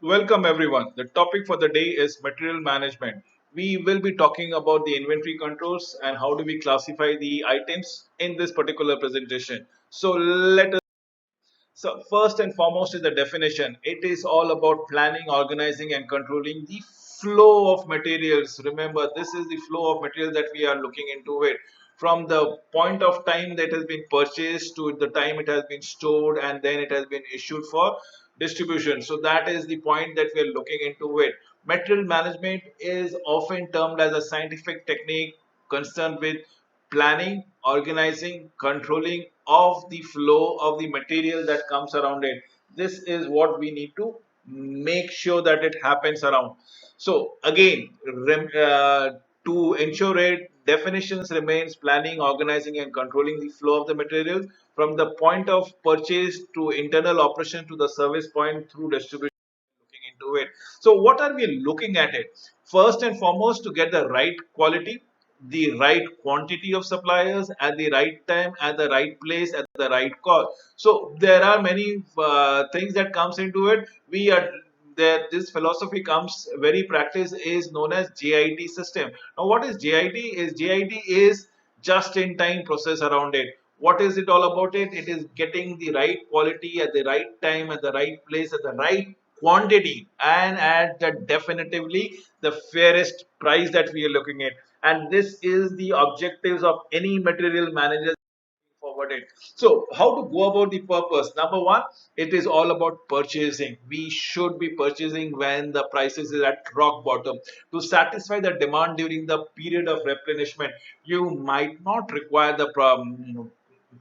Welcome everyone. The topic for the day is material management. We will be talking about the inventory controls and how do we classify the items in this particular presentation. So first and foremost is the definition. It is all about planning, organizing, and controlling the flow of materials. Remember, this is the flow of material that we are looking into it. From the point of time that has been purchased to the time it has been stored and then it has been issued for distribution. So that is the point that we are looking into it. Material management is often termed as a scientific technique concerned with planning, organizing, controlling of the flow of the material that comes around it. This is what we need to make sure that it happens around. So again, to ensure it, definitions remains planning, organizing, and controlling the flow of the materials from the point of purchase to internal operation to the service point through distribution looking into it. So, what are we looking at it? First and foremost, to get the right quality, the right quantity of suppliers at the right time, at the right place, at the right cost. So, there are many things that comes into it. We are there. This philosophy comes very practice is known as JIT system. Now, what is JIT? Is JIT is just in time process around it. What is it all about it? It is getting the right quality at the right time, at the right place, at the right quantity, and at the definitively the fairest price that we are looking at. And this is the objectives of any material manager forward it. So, how to go about the purpose? Number one, it is all about purchasing. We should be purchasing when the prices is at rock bottom to satisfy the demand during the period of replenishment. You might not require the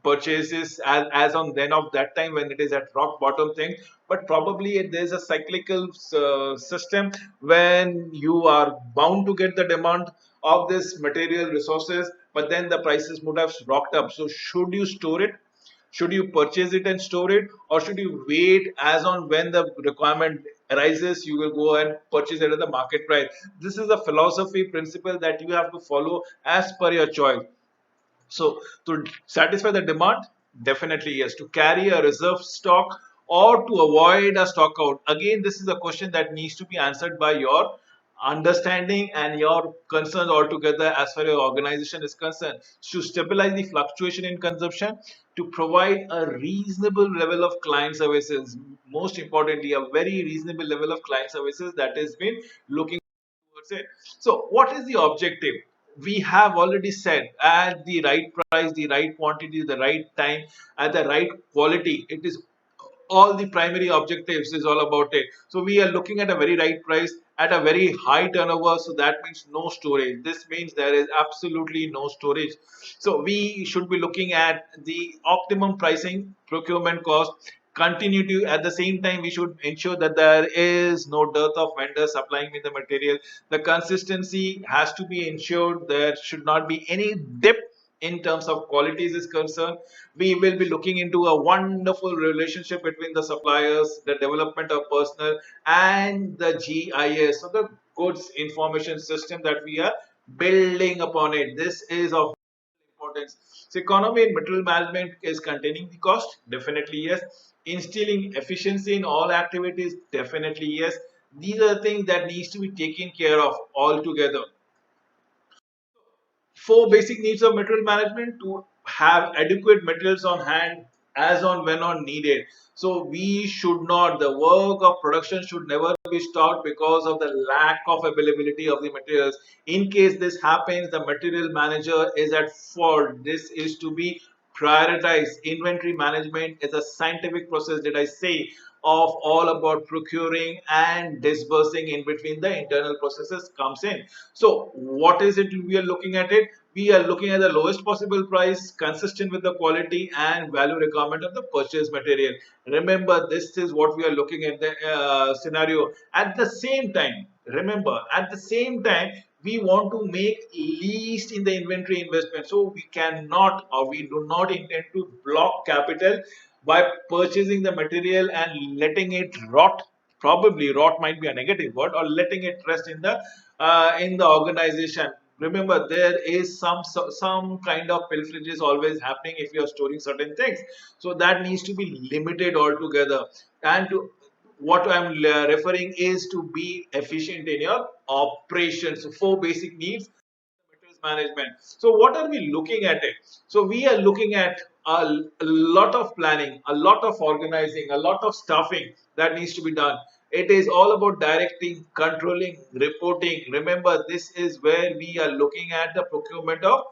purchases as on then of that time when it is at rock bottom thing, but probably there's a cyclical system when you are bound to get the demand of this material resources, but then the prices would have rocked up. So should you store it, should you purchase it and store it, or should you wait as on when the requirement arises you will go and purchase it at the market price? This is a philosophy principle that you have to follow as per your choice. So to satisfy the demand, definitely yes. To carry a reserve stock or to avoid a stock out. Again, this is a question that needs to be answered by your understanding and your concerns altogether as far as your organization is concerned. To stabilize the fluctuation in consumption, to provide a reasonable level of client services. Most importantly, a very reasonable level of client services that has been looking towards it. So, what is the objective? We have already said at the right price, the right quantity, the right time, at the right quality. It is all the primary objectives is all about it. So we are looking at a very right price at a very high turnover. So that means no storage. This means there is absolutely no storage. So we should be looking at the optimum pricing, procurement cost, continue to at the same time we should ensure that there is no dearth of vendors supplying me the material. The consistency has to be ensured. There should not be any dip in terms of qualities is concerned. We will be looking into a wonderful relationship between the suppliers, the development of personnel, and the GIS, so the goods information system that we are building upon it. This is of importance. So economy and material management is containing the cost, definitely yes. Instilling efficiency in all activities, definitely yes. These are the things that needs to be taken care of altogether. Four basic needs of material management: to have adequate materials on hand as on when on needed. So we should not, the work of production should never be stopped because of the lack of availability of the materials. In case this happens, the material manager is at fault. This is to be prioritized. Inventory management is a scientific process, did I say, of all about procuring and disbursing. In between the internal processes comes in. So what is it we are looking at it? We are looking at the lowest possible price consistent with the quality and value requirement of the purchase material. Remember, this is what we are looking at the scenario. At the same time, remember, at the same time, we want to make least in the inventory investment. So we cannot, or we do not intend to block capital by purchasing the material and letting it rot. Probably rot might be a negative word, or letting it rest in the organization. Remember, there is some kind of pilferage is always happening if you are storing certain things. So that needs to be limited altogether. And to what I'm referring is to be efficient in your operations. So four basic needs materials management. So what are we looking at it? So we are looking at a lot of planning, a lot of organizing, a lot of stuffing that needs to be done. It is all about directing, controlling, reporting. Remember, this is where we are looking at the procurement of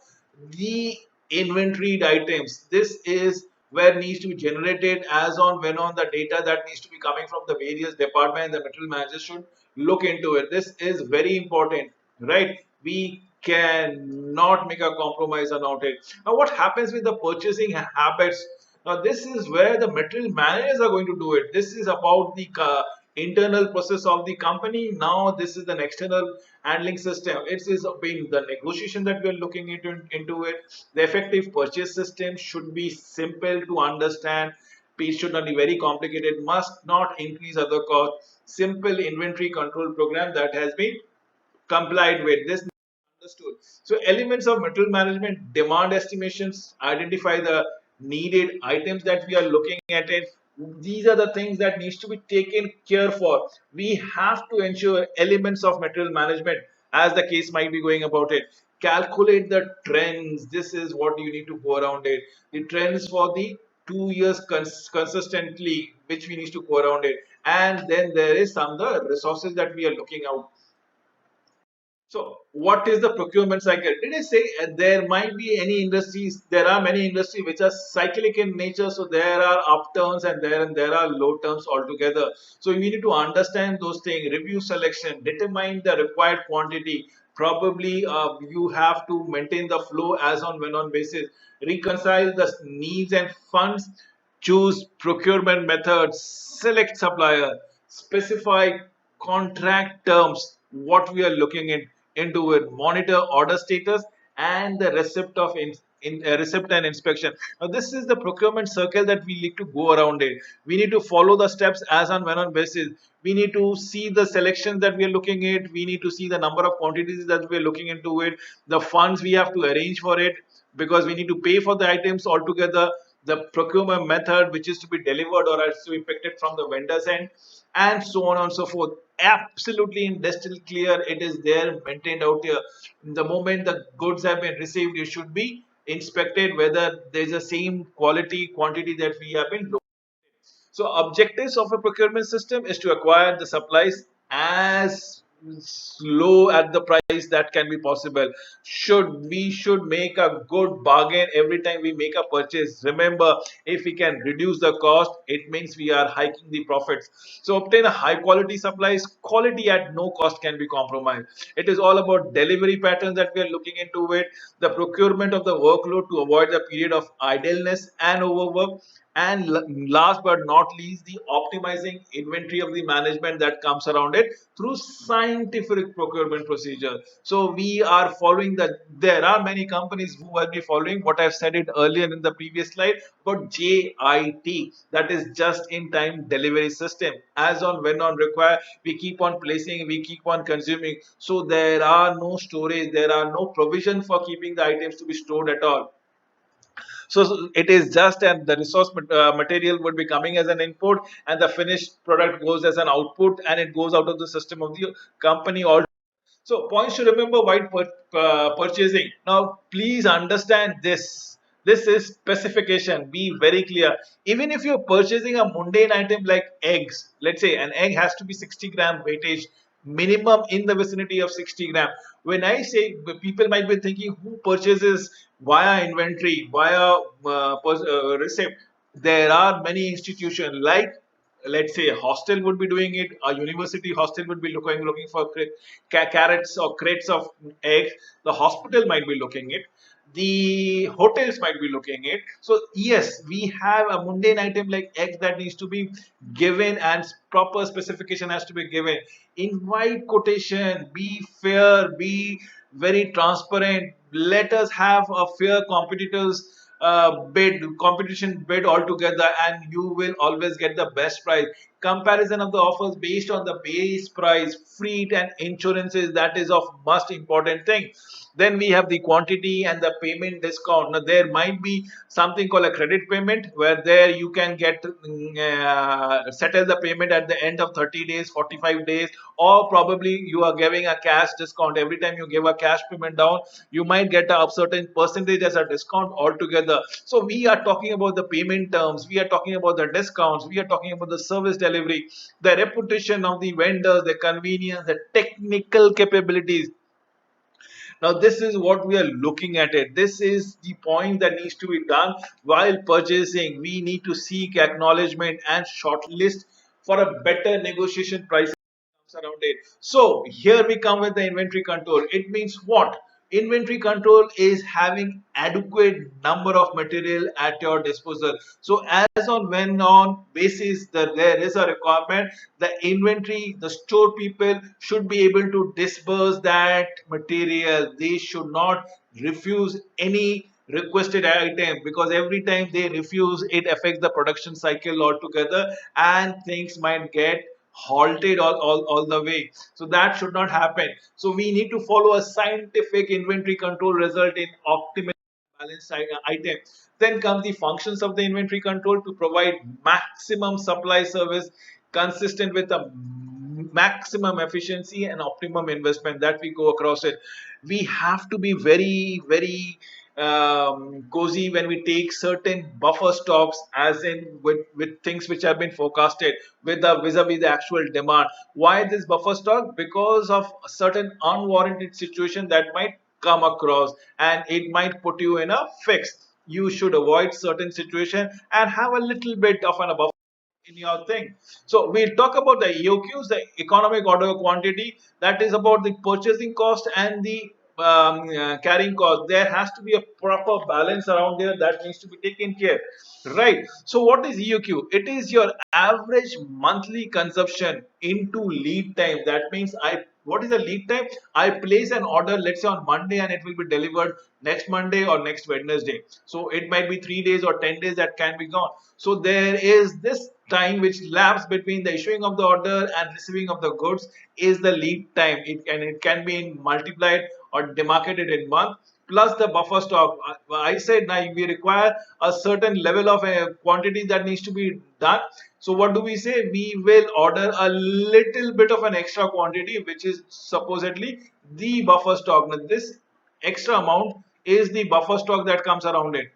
the inventoried items. This is where needs to be generated as on when on the data that needs to be coming from the various departments. The material managers should look into it. This is very important, right? We cannot make a compromise on it. Now, what happens with the purchasing habits? Now, this is where the material managers are going to do it. This is about the internal process of the company. Now, this is an external handling system. It is been the negotiation that we are looking into it. The effective purchase system should be simple to understand. It should not be very complicated. Must not increase other costs. Simple inventory control program that has been complied with. This understood. So elements of material management, demand estimations, identify the needed items that we are looking at it. These are the things that needs to be taken care for. We have to ensure elements of material management as the case might be going about it. Calculate the trends. This is what you need to go around it. The trends for the 2 years consistently, which we need to go around it. And then there is some the resources that we are looking out. So, what is the procurement cycle? Did I say there might be any industries? There are many industries which are cyclic in nature. So there are upturns and there are low turns altogether. So you need to understand those things. Review selection, determine the required quantity. Probably you have to maintain the flow as on when on basis. Reconcile the needs and funds. Choose procurement methods. Select supplier. Specify contract terms. What we are looking into it, monitor order status and the receipt of receipt and inspection. Now this is the procurement circle that we need to go around it. We need to follow the steps as on when on basis. We need to see the selections that we are looking at. We need to see the number of quantities that we are looking into it. The funds we have to arrange for it because we need to pay for the items altogether. The procurement method which is to be delivered or has to be picked from the vendor's end, and so on and so forth. Absolutely in crystal clear, it is there maintained out here. The moment the goods have been received, it should be inspected whether there's the same quality quantity that we have been. So objectives of a procurement system is to acquire the supplies as low at the price that can be possible. Should make a good bargain every time we make a purchase. Remember, if we can reduce the cost, it means we are hiking the profits. So obtain a high quality supplies. Quality at no cost can be compromised. It is all about delivery patterns that we are looking into it. The procurement of the workload to avoid the period of idleness and overwork, and last but not least, the optimizing inventory of the management that comes around it through scientific procurement procedure. So we are following that. There are many companies who will be following what I've said it earlier in the previous slide about JIT, that is just in time delivery system. As on when on require, we keep on placing, we keep on consuming. So there are no storage, there are no provision for keeping the items to be stored at all. So it is just, and the resource material would be coming as an input and the finished product goes as an output and it goes out of the system of the company all. So points to remember while purchasing. Now please understand this. This is specification. Be very clear. Even if you're purchasing a mundane item like eggs, let's say an egg has to be 60-gram weightage, minimum in the vicinity of 60 gram. When I say, people might be thinking who purchases via inventory, via receipt. There are many institutions like, let's say, a hostel would be doing it, a university hostel would be looking for carrots or crates of eggs. The hospital might be looking it, the hotels might be looking it. So yes, we have a mundane item like eggs that needs to be given and proper specification has to be given. Invite quotation, be fair, be very transparent. Let us have a fair competitors bid competition bid altogether, and you will always get the best price. comparison of the offers based on the base price, freight and insurances, that is of most important thing. Then we have the quantity and the payment discount. Now there might be something called a credit payment, where there you can get settle the payment at the end of 30 days, 45 days, or probably you are giving a cash discount. Every time you give a cash payment down, you might get a certain percentage as a discount altogether. So we are talking about the payment terms, we are talking about the discounts, we are talking about the service delivery, the reputation of the vendors, the convenience, the technical capabilities. Now, this is what we are looking at it. This is the point that needs to be done while purchasing. We need to seek acknowledgement and shortlist for a better negotiation price around it. So here we come with the inventory control. It means what? Inventory control is having adequate number of material at your disposal. So as on when on basis that there is a requirement, the inventory, the store people should be able to disperse that material. They should not refuse any requested item, because every time they refuse, it affects the production cycle altogether and things might get halted all the way. So that should not happen. So we need to follow a scientific inventory control result in optimal balanced item. Then come the functions of the inventory control to provide maximum supply service consistent with a maximum efficiency and optimum investment that we go across it. We have to be very cozy when we take certain buffer stocks, as in with things which have been forecasted with the vis-a-vis the actual demand. Why this buffer stock? Because of a certain unwarranted situation that might come across, and it might put you in a fix. You should avoid certain situation and have a little bit of an buffer in your thing. So we'll talk about the EOQs, the economic order quantity. That is about the purchasing cost and the carrying cost. There has to be a proper balance around there that needs to be taken care. Right. So what is EOQ? It is your average monthly consumption into lead time. That means what is the lead time? I place an order, let's say on Monday, and it will be delivered next Monday or next Wednesday. So it might be 3 days or 10 days that can be gone. So there is this time which lapse between the issuing of the order and receiving of the goods is the lead time. It can be multiplied or demarcated in month, plus the buffer stock. I said now we require a certain level of quantity that needs to be done. So what do we say? We will order a little bit of an extra quantity, which is supposedly the buffer stock. Now this extra amount is the buffer stock that comes around it.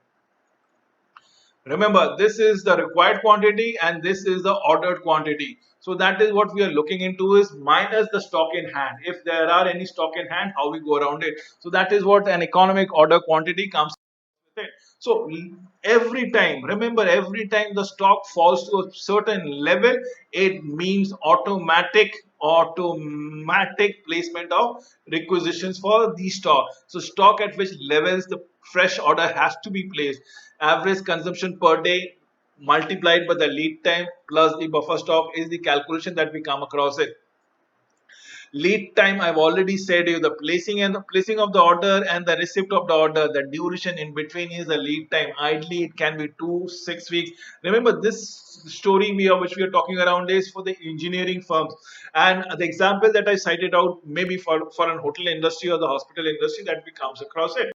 Remember, this is the required quantity and this is the ordered quantity. So that is what we are looking into, is minus the stock in hand. If there are any stock in hand, how we go around it. So that is what an economic order quantity comes with it. So every time, remember, every time the stock falls to a certain level, it means automatic placement of requisitions for the stock. So stock at which levels the fresh order has to be placed. Average consumption per day multiplied by the lead time plus the buffer stock is the calculation that we come across it. Lead time, I've already said you, the placing of the order and the receipt of the order, the duration in between is the lead time. Ideally it can be 2 6 weeks. Remember, this story which we are talking around is for the engineering firms, and the example that I cited out maybe for an hotel industry or the hospital industry that we comes across it.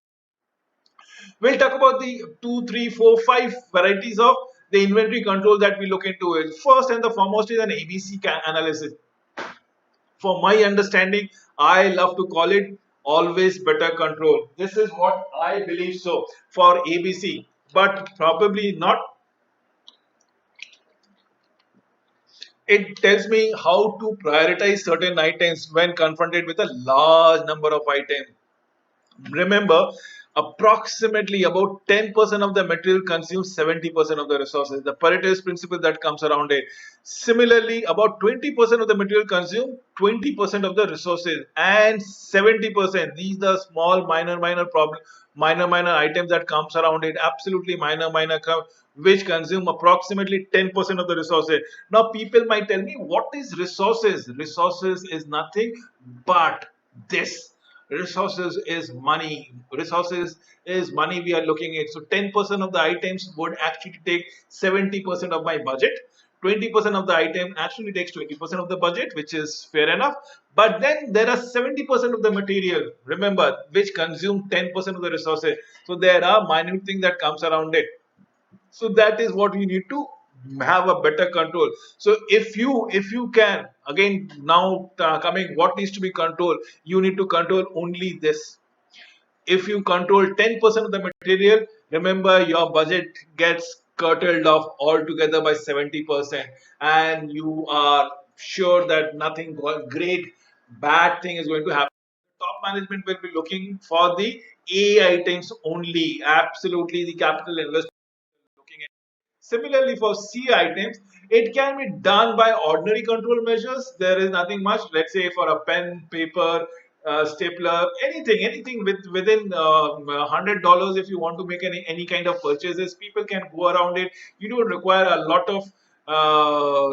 We'll talk about the 2 3 4 5 varieties of the inventory control that we look into it. First and the foremost is an ABC analysis. For my understanding, I love to call it always better control. This is what I believe so for ABC, but probably not. It tells me how to prioritize certain items when confronted with a large number of items. Remember, approximately about 10% of the material consumes 70% of the resources. The Pareto's principle that comes around it. Similarly, about 20% of the material consume 20% of the resources, and 70%, these are small minor problem, minor items that comes around it, absolutely minor which consume approximately 10% of the resources. Now people might tell me, what is resources? Resources is nothing but this. Resources is money. Resources is money we are looking at. So 10% of the items would actually take 70% of my budget. 20% of the item actually takes 20% of the budget, which is fair enough. But then there are 70% of the material, remember, which consume 10% of the resources. So there are minute things that comes around it. So that is what you need to have a better control. So if you can, again, now coming what needs to be controlled, you need to control only this. If you control 10% of the material, remember your budget gets curtailed off altogether by 70%, and you are sure that nothing great bad thing is going to happen. Top management will be looking for the A items only, absolutely the capital investment looking at. Similarly, for C items, it can be done by ordinary control measures. There is nothing much. Let's say for a pen, paper, stapler, anything within $100. If you want to make any kind of purchases, people can go around it. You don't require a lot of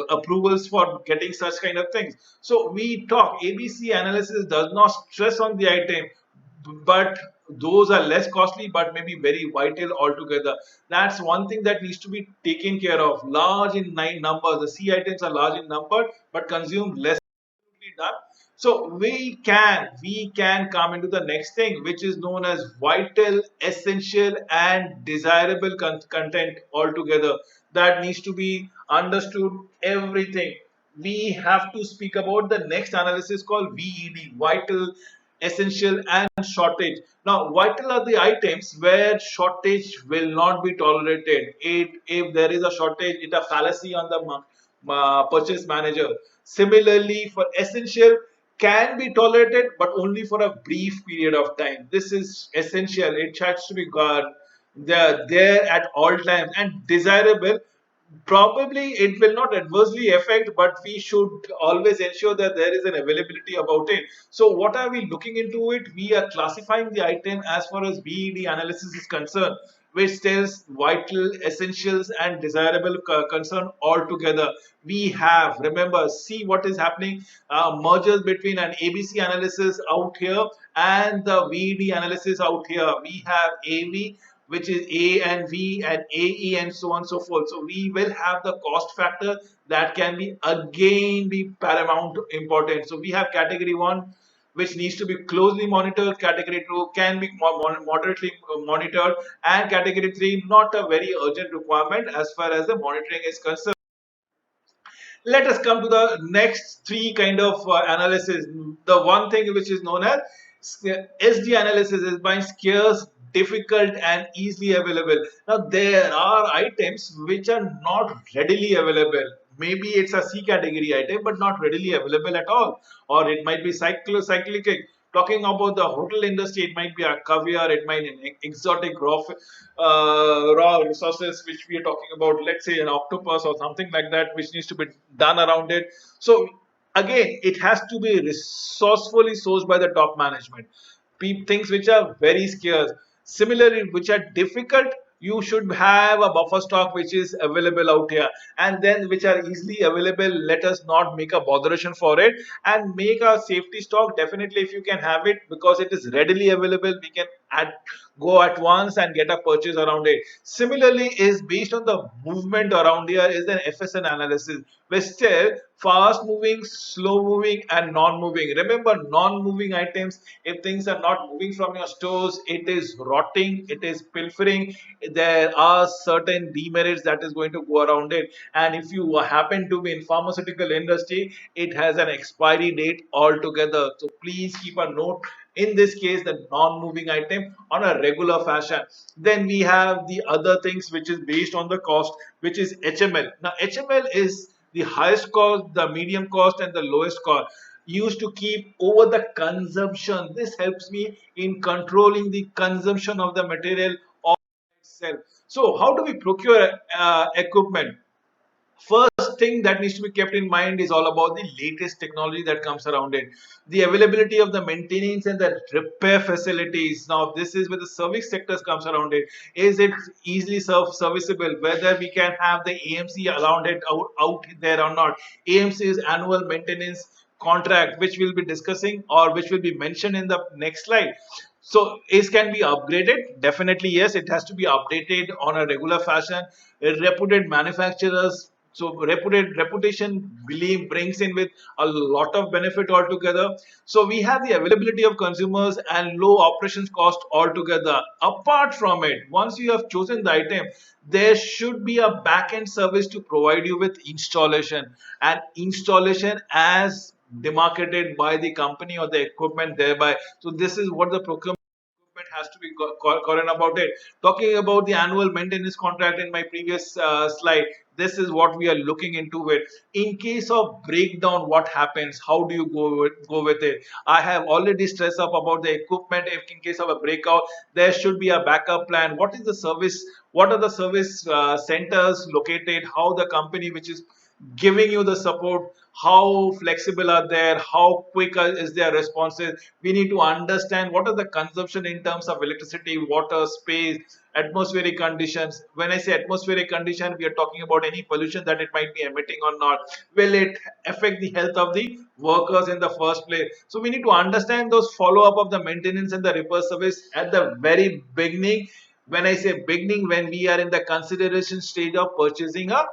approvals for getting such kind of things. So we talk ABC analysis does not stress on the item, but those are less costly but maybe very vital altogether. That's one thing that needs to be taken care of. Large in nine numbers, the C items are large in number but consume less. Done. So we can come into the next thing, which is known as vital, essential, and desirable content altogether. That needs to be understood. Everything we have to speak about the next analysis called VED, vital, essential, and shortage. Now, vital are the items where shortage will not be tolerated. If there is a shortage, it's a fallacy on the purchase manager. Similarly, for essential, can be tolerated but only for a brief period of time. This is essential. It has to be there at all times. And desirable, probably it will not adversely affect, but we should always ensure that there is an availability about it. So what are we looking into it? We are classifying the item as far as BED analysis is concerned, which tells vital, essentials, and desirable concern all together. We have, remember, see what is happening, mergers between an ABC analysis out here and the VED analysis out here. We have AV, which is A and V and AE and so on and so forth. So we will have the cost factor that can be again be paramount important. So we have category 1, which needs to be closely monitored. Category 2 can be moderately monitored, and category 3 not a very urgent requirement as far as the monitoring is concerned. Let us come to the next three kind of analysis. The one thing which is known as SD analysis is by scarce, difficult, and easily available. Now there are items which are not readily available. Maybe it's a C category item, but not readily available at all, or it might be cyclic. Talking about the hotel industry, it might be a caviar, it might be an exotic raw resources which we are talking about, let's say an octopus or something like that, which needs to be done around it. So again, it has to be resourcefully sourced by the top management. Things which are very scarce, similarly which are difficult, you should have a buffer stock which is available out here, and then which are easily available, let us not make a botheration for it, and make a safety stock. Definitely, if you can have it because it is readily available, we can go at once and get a purchase around it. Similarly, is based on the movement around here is an FSN analysis, which still fast moving, slow moving, and non moving. Remember, non moving items, if things are not moving from your stores, it is rotting, it is pilfering, there are certain demerits that is going to go around it. And if you happen to be in pharmaceutical industry, it has an expiry date altogether. So please keep a note, in this case the non-moving item, on a regular fashion. Then we have the other things which is based on the cost, which is HML. Now HML is the highest cost, the medium cost, and the lowest cost, used to keep over the consumption. This helps me in controlling the consumption of the material itself. So how do we procure equipment? First thing that needs to be kept in mind is all about the latest technology that comes around it, the availability of the maintenance and the repair facilities. Now this is where the service sectors comes around it. Is it easily serviceable, whether we can have the AMC around it out there or not? AMC is annual maintenance contract, which we'll be discussing or which will be mentioned in the next slide. So is can be upgraded? Definitely yes, it has to be updated on a regular fashion. Reputed manufacturers So reputation belief brings in with a lot of benefit altogether. So we have the availability of consumers and low operations cost altogether. Apart from it, once you have chosen the item, there should be a back end service to provide you with installation, and installation as demarcated by the company or the equipment thereby. So this is what the procurement has to be current about it. Talking about the annual maintenance contract in my previous slide, this is what we are looking into it. In case of breakdown, what happens? How do you go with it? I have already stressed up about the equipment. If in case of a breakout, there should be a backup plan. What is the service? What are the service centers located? How the company which is giving you the support, how flexible are there, how quick is their responses. We need to understand what are the consumption in terms of electricity, water, space, atmospheric conditions. When I say atmospheric condition, we are talking about any pollution that it might be emitting or not. Will it affect the health of the workers in the first place? So we need to understand those follow up of the maintenance and the repair service at the very beginning. When I say beginning, when we are in the consideration stage of purchasing a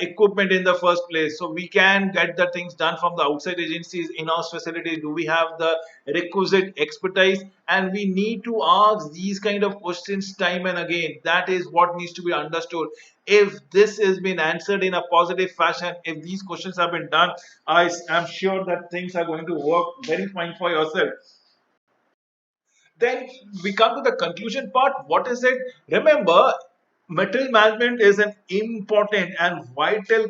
equipment in the first place. So we can get the things done from the outside agencies, in-house facilities. Do we have the requisite expertise? And we need to ask these kind of questions time and again. That is what needs to be understood. If this has been answered in a positive fashion, if these questions have been done, I am sure that things are going to work very fine for yourself. Then we come to the conclusion part. What is it? Remember, material management is an important and vital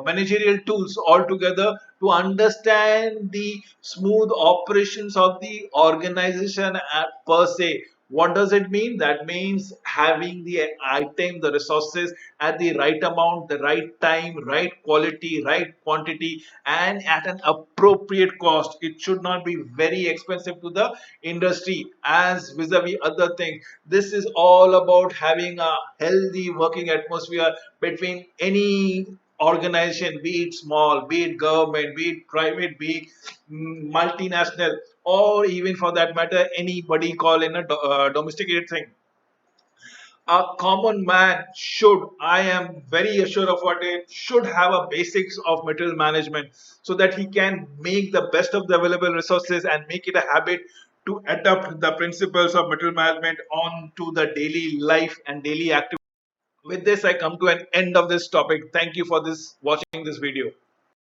managerial tools altogether to understand the smooth operations of the organization per se. What does it mean? That means having the item, the resources at the right amount, the right time, right quality, right quantity, and at an appropriate cost. It should not be very expensive to the industry as vis-a-vis other things. This is all about having a healthy working atmosphere between any organization, be it small, be it government, be it private, be it multinational, or even for that matter anybody call in a domesticated thing. A common man should, I am very assured of what it should have a basics of material management, so that he can make the best of the available resources and make it a habit to adapt the principles of material management on to the daily life and daily activity. With this I come to an end of this topic. Thank you for this watching this video.